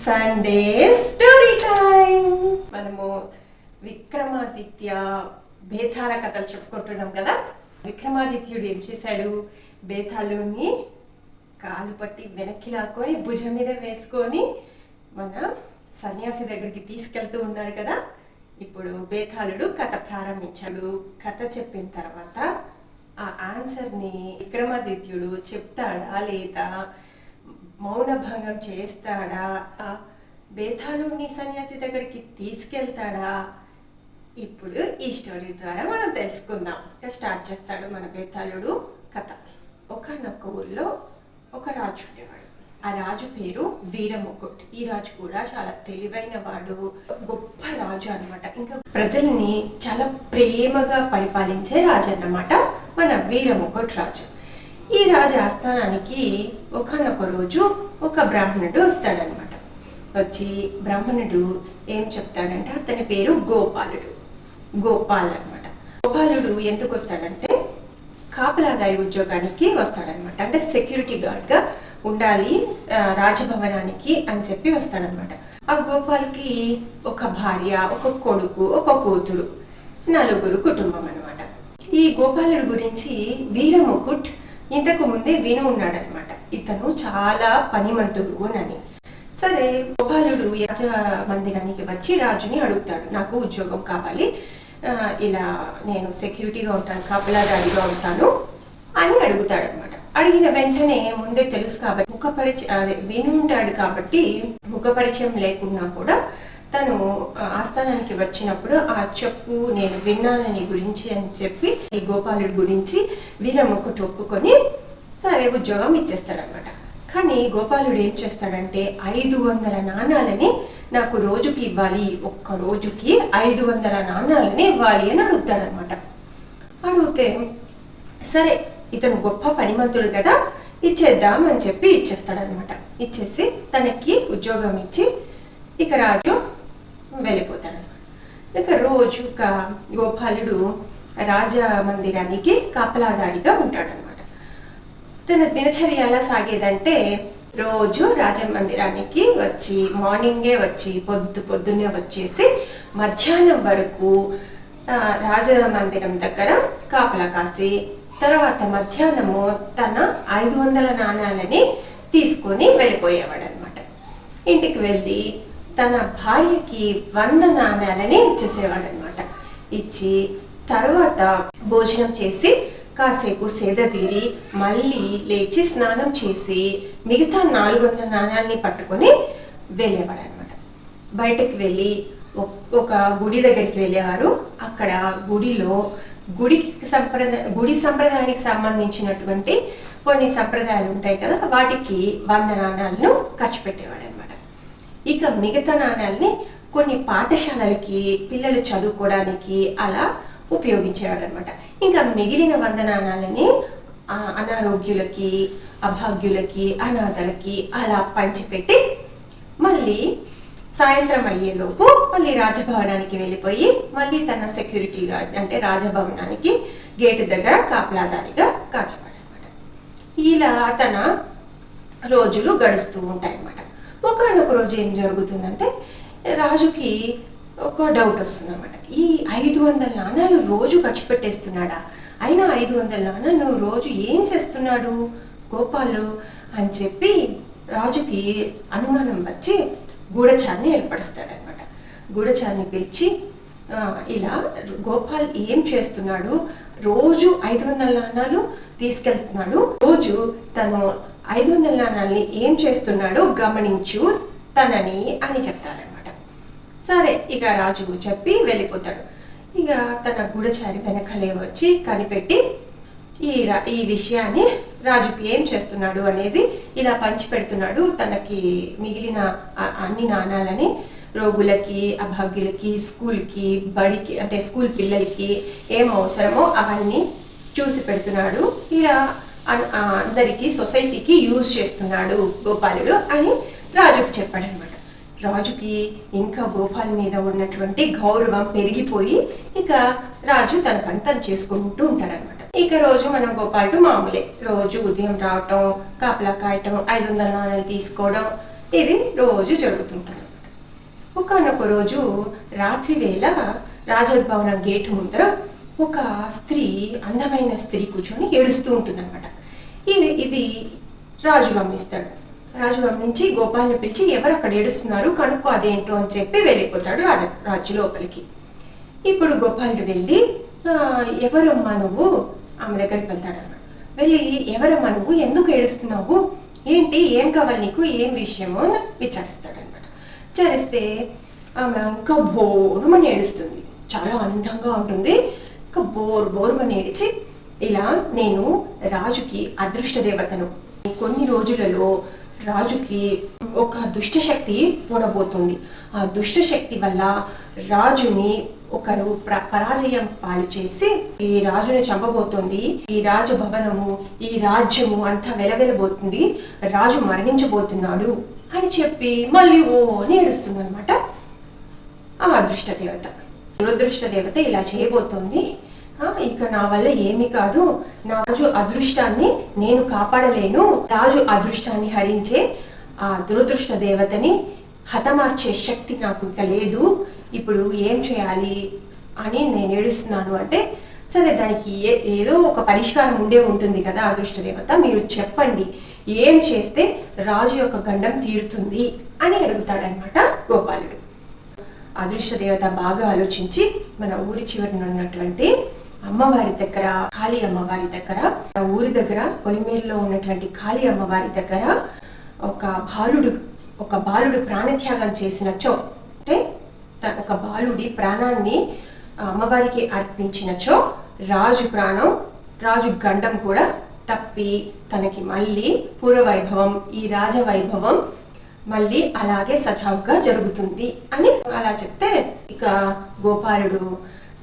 Sunday story time. మనము విక్రమాదిత్య బేతాళ కథలు చెప్పుకుంటున్నాం కదా. విక్రమాదిత్యుడు ఏం చేశాడు? బేతాళుని కాలు పట్టి వెనక్కి లాక్కొని భుజం మీద వేసుకొని మన సన్యాసి దగ్గరికి తీసుకెళ్తూ ఉన్నారు కదా. ఇప్పుడు బేతాళుడు కథ ప్రారంభించాడు. కథ చెప్పిన తర్వాత ఆ ఆన్సర్ని విక్రమాదిత్యుడు చెప్తాడా లేదా మౌనభంగం చేస్తాడా, బేతాళుడిని సన్యాసి దగ్గరికి తీసుకెళ్తాడా? ఇప్పుడు ఈ స్టోరీ ద్వారా మనం తెలుసుకుందాం. స్టార్ట్ చేస్తాడు మన బేతాళుడు కథ. ఒకనొక ఊళ్ళో ఒక రాజు ఉండేవాడు. ఆ రాజు పేరు వీరముకుట్. ఈ రాజు కూడా చాలా తెలివైన వాడు, గొప్ప రాజు అన్నమాట. ఇంకా ప్రజల్ని చాలా ప్రేమగా పరిపాలించే రాజు అన్నమాట మన వీరముకుట్ రాజు. ఈ రాజు ఆస్థానానికి ఒకనొక రోజు ఒక బ్రాహ్మణుడు వస్తాడనమాట. వచ్చి బ్రాహ్మణుడు ఏం చెప్తాడంటే అతని పేరు గోపాల్ అనమాట. గోపాలుడు ఎందుకు వస్తాడంటే కాపలాదారి ఉద్యోగానికి వస్తాడనమాట. అంటే సెక్యూరిటీ గార్డ్గా ఉండాలి రాజభవనానికి అని చెప్పి వస్తాడనమాట. ఆ గోపాల్కి ఒక భార్య, ఒక కొడుకు, ఒక కూతురు, 4 కుటుంబం అనమాట. ఈ గోపాలుడు గురించి వీరముకుట్ ఇంతకు ముందే విని ఉన్నాడనమాట. ఇతను చాలా పనిమంతుడు అని. సరే, గోపాలుడు రాజ మందిరానికి వచ్చి రాజుని అడుగుతాడు, నాకు ఉద్యోగం కావాలి, ఇలా నేను సెక్యూరిటీగా ఉంటాను, కాపలాదారిగా ఉంటాను అని అడుగుతాడు అనమాట. అడిగిన వెంటనే ముందే తెలుసు కాబట్టి విని ఉంటాడు కాబట్టి ముఖపరిచయం లేకున్నా కూడా తను ఆస్థానానికి వచ్చినప్పుడు ఆ చెప్పు, నేను విన్నాను నీ గురించి అని చెప్పి ఈ గోపాలుడి గురించి వీరముకుట్ ఒప్పుకొని సరే ఉద్యోగం ఇచ్చేస్తాడనమాట. కానీ గోపాలుడు ఏం చేస్తాడంటే 500 నాణాలని నాకు రోజుకి ఇవ్వాలి, ఒక్క రోజుకి 500 నాణాలని ఇవ్వాలి అని అడుగుతాడనమాట. అడిగితే సరే, ఇతను గొప్ప పనిమంతుడు కదా, ఇచ్చేద్దాం అని చెప్పి ఇచ్చేస్తాడనమాట. ఇచ్చేసి తనకి ఉద్యోగం ఇచ్చి ఇక రాజు వెళ్ళిపోతాడు. ఇక రోజు గోపాలుడు రాజ మందిరానికి కాపలాదారిగా ఉంటాడనమాట. తన దినచర్య ఎలా సాగేదంటే రోజు రాజమందిరానికి వచ్చి మార్నింగే వచ్చి పొద్దున్నే వచ్చేసి మధ్యాహ్నం వరకు రాజమందిరం దగ్గర కాపలా కాసి తర్వాత మధ్యాహ్నము తన 500 నాణాలని తీసుకొని వెళ్ళిపోయేవాడు అనమాట. ఇంటికి వెళ్ళి తన భార్యకి 100 నాణాలని ఇచ్చేసేవాడు అనమాట. ఇచ్చి తర్వాత భోజనం చేసి కాసేపు సేద తీరి మళ్ళీ లేచి స్నానం చేసి మిగతా 400 నాణాలని పట్టుకొని వెళ్ళేవాడు అనమాట. బయటకు వెళ్ళి ఒక గుడి దగ్గరికి వెళ్ళేవారు. అక్కడ గుడి సంప్రదాయానికి సంబంధించినటువంటి కొన్ని సంప్రదాయాలు ఉంటాయి కదా, వాటికి 100 నాణాలను ఖర్చు పెట్టేవాడు అనమాట. ఇక మిగతా నాణాలని కొన్ని పాఠశాలలకి పిల్లలు చదువుకోవడానికి అలా ఉపయోగించేవాడు అనమాట. ఇంకా మిగిలిన 100 నాణాలని అనారోగ్యులకి, అభాగ్యులకి, అనాథలకి అలా పంచిపెట్టి మళ్ళీ సాయంత్రం అయ్యేలోపు మళ్ళీ రాజభవనానికి వెళ్ళిపోయి మళ్ళీ తన సెక్యూరిటీ గార్డ్ అంటే రాజభవనానికి గేటు దగ్గర కాపలాదారిగా కాచేవాడు అనమాట. ఇలా తన రోజులు గడుస్తూ ఉంటాయి అన్నమాట. ఒకనొక రోజు ఏం జరుగుతుందంటే రాజుకి ఒక డౌట్ వస్తుంది అనమాట. ఈ 500 నాణాలు రోజు ఖర్చు పెట్టేస్తున్నాడా? అయినా 500 నాణాలు రోజు ఏం చేస్తున్నాడు గోపాలు అని చెప్పి రాజుకి అనుమానం వచ్చి గూఢచారిని ఏర్పరుస్తాడనమాట. గూఢచారిని పిలిచి ఇలా గోపాల్ ఏం చేస్తున్నాడు, రోజు 500 నాణాలు తీసుకెళ్తున్నాడు, రోజు తను 500 నాణాలని ఏం చేస్తున్నాడో గమనించు తనని అని చెప్తారనమాట. సరే, ఇక రాజు చెప్పి వెళ్ళిపోతాడు. ఇక తన గూఢచారి వెనకలే వచ్చి కనిపెట్టి ఈ విషయాన్ని రాజుకి ఏం చేస్తున్నాడు అనేది ఇలా పంచి పెడుతున్నాడు. తనకి మిగిలిన అన్ని నాణాలని రోగులకి, అభాగ్యులకి, స్కూల్కి, బడికి అంటే స్కూల్ పిల్లలకి ఏం అవసరమో అవన్నీ చూసి పెడుతున్నాడు. ఇలా అందరికీ సొసైటీకి యూజ్ చేస్తున్నాడు గోపాలుడు అని రాజుకి చెప్పాడనమాట. రాజుకి ఇంకా గోపాల్ మీద ఉన్నటువంటి గౌరవం పెరిగిపోయి ఇక రాజు తన పని తను చేసుకుంటూ ఉంటాడనమాట. ఇక రోజు మన గోపాలుడు మామూలే, రోజు ఉదయం రావటం, కాపలా కాయటం, 500 నాణాలు తీసుకోవడం, ఇది రోజు జరుగుతుంటాడు. ఒకనొక రోజు రాత్రి వేళ రాజభవనం గేటు ముందర ఒక స్త్రీ, అందమైన స్త్రీ కూర్చొని ఏడుస్తూ ఉంటుందన్నమాట. ఇది రాజు గమనిస్తాడు. రాజు గమనించి గోపాల్ని పిలిచి, ఎవరు అక్కడ ఏడుస్తున్నారు కనుక్కో అదేంటో అని చెప్పి వెళ్ళిపోతాడు రాజు లోపలికి. ఇప్పుడు గోపాలుడు వెళ్ళి, ఎవరమ్మా నువ్వు, ఆమె దగ్గరికి వెళ్తాడన్నమాట. వెళ్ళి, ఎవరమ్మా నువ్వు, ఎందుకు ఏడుస్తున్నావు, ఏంటి, ఏం కావాలి నీకు, ఏం విషయమో అని విచారిస్తాడనమాట. విచారిస్తే ఆమె ఇంకా బోరుమని ఏడుస్తుంది. చాలా అందంగా ఉంటుంది. ఇంకా బోరుమని ఏడిచి, ఇలా నేను రాజుకి అదృష్ట దేవతను, కొన్ని రోజులలో రాజుకి ఒక దుష్టశక్తి పూనబోతుంది. ఆ దుష్టశక్తి వల్ల రాజుని ఒకరు పరాజయం పాలు చేసి ఈ రాజుని చంపబోతుంది. ఈ రాజభవనము, ఈ రాజ్యము అంతా వెలవెలబోతుంది, రాజు మరణించబోతున్నాడు అని చెప్పి మళ్ళీ అని ఏడుస్తుంది అనమాట ఆ అదృష్ట దేవత. దురదృష్ట దేవత ఇలా చేయబోతోంది, ఇక నా వల్ల ఏమీ కాదు, నా రాజు అదృష్టాన్ని నేను కాపాడలేను, రాజు అదృష్టాన్ని హరించే ఆ దురదృష్ట దేవతని హతమార్చే శక్తి నాకు ఇక లేదు, ఇప్పుడు ఏం చేయాలి అని నేను ఏడుస్తున్నాను. అంటే సరే, దానికి ఏదో ఒక పరిష్కారం ఉండే ఉంటుంది కదా అదృష్ట దేవత, మీరు చెప్పండి ఏం చేస్తే రాజు యొక్క గండం తీరుతుంది అని అడుగుతాడనమాట గోపాలుడు. అదృష్ట దేవత బాగా ఆలోచించి మన ఊరి చివరిన ఉన్నటువంటి అమ్మవారి దగ్గర, కాళీ అమ్మవారి దగ్గర, ఊరి దగ్గర పొలిమేరులో ఉన్నటువంటి కాళీ అమ్మవారి దగ్గర ఒక బాలుడు ప్రాణత్యాగం చేసినచో, అంటే ఒక బాలుడి ప్రాణాన్ని అమ్మవారికి అర్పించినచో రాజు ప్రాణం, రాజు గండం కూడా తప్పి తనకి మళ్ళీ పూర్వవైభవం, ఈ రాజవైభవం మళ్ళీ అలాగే సజావుగా జరుగుతుంది అని అలా చెప్తే ఇక గోపాలుడు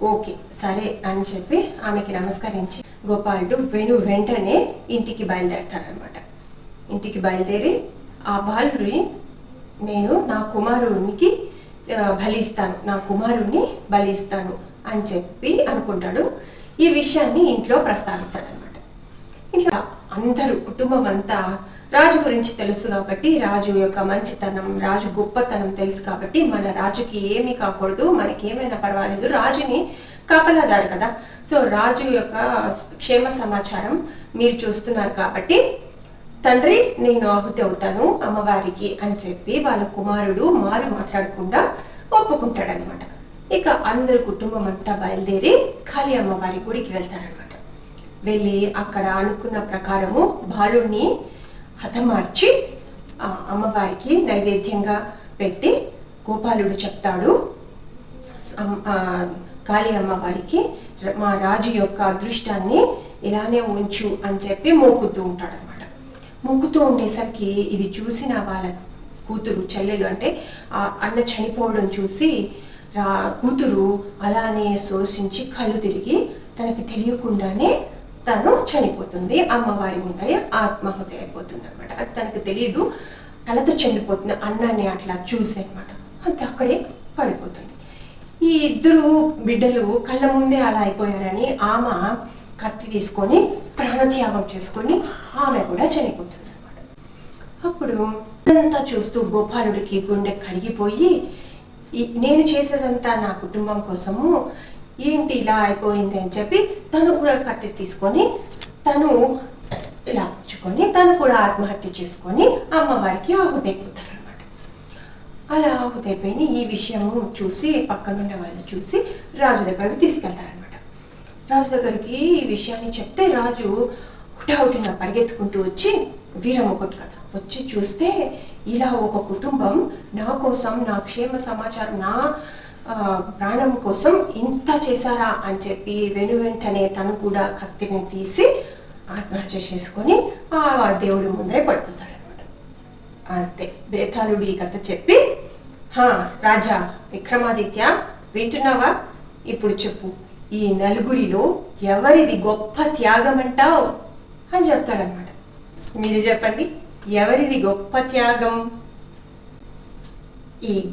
ఓకే సరే అని చెప్పి ఆమెకి నమస్కరించి గోపాలుడు వెంటనే ఇంటికి బయలుదేరతాడనమాట. ఇంటికి బయలుదేరి ఆ బాలుడిని నేను నా కుమారునికి బలిస్తాను అని చెప్పి అనుకుంటాడు. ఈ విషయాన్ని ఇంట్లో ప్రస్తావిస్తాడనమాట. ఇంట్లో అందరూ, కుటుంబం అంతా రాజు గురించి తెలుసు కాబట్టి, రాజు యొక్క మంచితనం, రాజు గొప్పతనం తెలుసు కాబట్టి, మన రాజుకి ఏమీ కాకూడదు, మనకేమైనా పర్వాలేదు, రాజుని కాపలాదారు కదా, సో రాజు యొక్క క్షేమ సమాచారం మీరు చూస్తున్నారు కాబట్టి తండ్రి నేను ఆహుతి అవుతాను అమ్మవారికి అని చెప్పి వాళ్ళ కుమారుడు మాట్లాడకుండా ఒప్పుకుంటాడనమాట. ఇక అందరు కుటుంబం అంతా బయలుదేరి కాళీ అమ్మవారి గుడికి వెళ్తారనమాట. వెళ్ళి అక్కడ అనుకున్న ప్రకారము బాలుడిని హతమార్చి అమ్మవారికి నైవేద్యంగా పెట్టి గోపాలుడు చెప్తాడు, కాళీ అమ్మవారికి మా రాజు యొక్క అదృష్టాన్ని ఇలానే ఉంచు అని చెప్పి మొక్కుతూ ఉంటాడనమాట. మొక్కుతూ ఉండేసరికి ఇది చూసిన వాళ్ళ కూతురు, చెల్లెలు, అంటే ఆ అన్న చనిపోవడం చూసి కూతురు అలానే శోషించి కళ్ళు తిరిగి తనకి తెలియకుండానే తను చనిపోతుంది. అమ్మవారి ముందరే ఆత్మాహుతి అయిపోతుంది అనమాట. అది తనకు తెలియదు, కలత చెందిపోతుంది అన్నాన్ని అట్లా చూసి అనమాట. అంతే అక్కడే పడిపోతుంది. ఈ ఇద్దరు బిడ్డలు కళ్ళ ముందే అలా అయిపోయారని ఆమె కత్తి తీసుకొని ప్రాణత్యాగం చేసుకొని ఆమె కూడా చనిపోతుంది అనమాట. అప్పుడు అంతా చూస్తూ గోపాలుడికి గుండె కరిగిపోయి, నేను చేసేదంతా నా కుటుంబం కోసము, ఏంటి ఇలా అయిపోయింది అని చెప్పి తను కూడా కత్తి తీసుకొని తను ఇలా పుచ్చుకొని తను కూడా ఆత్మహత్య చేసుకొని అమ్మవారికి ఆహుతి అయిపోతారనమాట. అలా ఆహుతి అయిపోయి ఈ విషయము చూసి పక్కనున్న వాళ్ళు చూసి రాజు దగ్గరికి తీసుకెళ్తారనమాట. రాజు దగ్గరికి ఈ విషయాన్ని చెప్తే రాజు హుటాహుటిన పరిగెత్తుకుంటూ వచ్చి వీరమ్మకొట్టు కదా వచ్చి చూస్తే ఇలా ఒక కుటుంబం నా కోసం, నా క్షేమ సమాచారం, నా ప్రాణం కోసం ఇంత చేశారా అని చెప్పి వెంటనే తను కూడా కత్తిని తీసి ఆత్మహత్య చేసుకొని ఆ దేవుడి ముందరే పడిపోతాడనమాట. అంతే, బేతాళుడు ఈ కథ చెప్పి, రాజా విక్రమాదిత్య వింటున్నావా, ఇప్పుడు చెప్పు, ఈ నలుగురిలో ఎవరిది గొప్ప త్యాగం అంటావు అని చెప్తాడనమాట. మీరు చెప్పండి, ఎవరిది గొప్ప త్యాగం?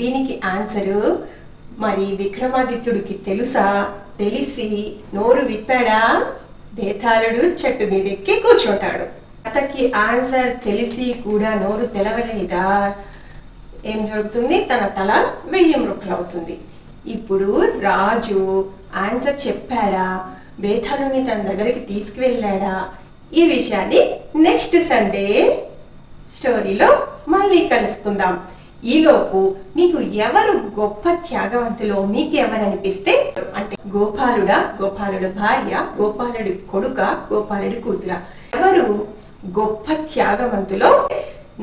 దీనికి ఆన్సరు మరి విక్రమాదిత్యుడికి తెలుసా తెలిసి నోరు విప్పాడా బేతాళుడు చెట్టు మీద ఎక్కి కూర్చుంటాడు. కథకి ఆన్సర్ తెలిసి కూడా నోరు తెలవలేదా ఏం జరుగుతుంది? తన తల 1000 ముక్కలవుతుంది. ఇప్పుడు రాజు ఆన్సర్ చెప్పాడా, బేతాళుని తన దగ్గరికి తీసుకువెళ్ళాడా? ఈ విషయాన్ని నెక్స్ట్ సండే స్టోరీలో మళ్ళీ కలుసుకుందాం. ఈలోపు మీకు ఎవరు గొప్ప త్యాగవంతులో మీకు ఎవరనిపిస్తే, అంటే గోపాలుడా, గోపాలుడు భార్య, గోపాలుడి కొడుక, గోపాలుడి కూతుర, ఎవరు గొప్ప త్యాగవంతులో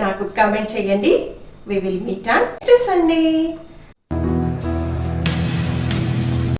నాకు కామెంట్ చేయండి. We will meet on next Sunday.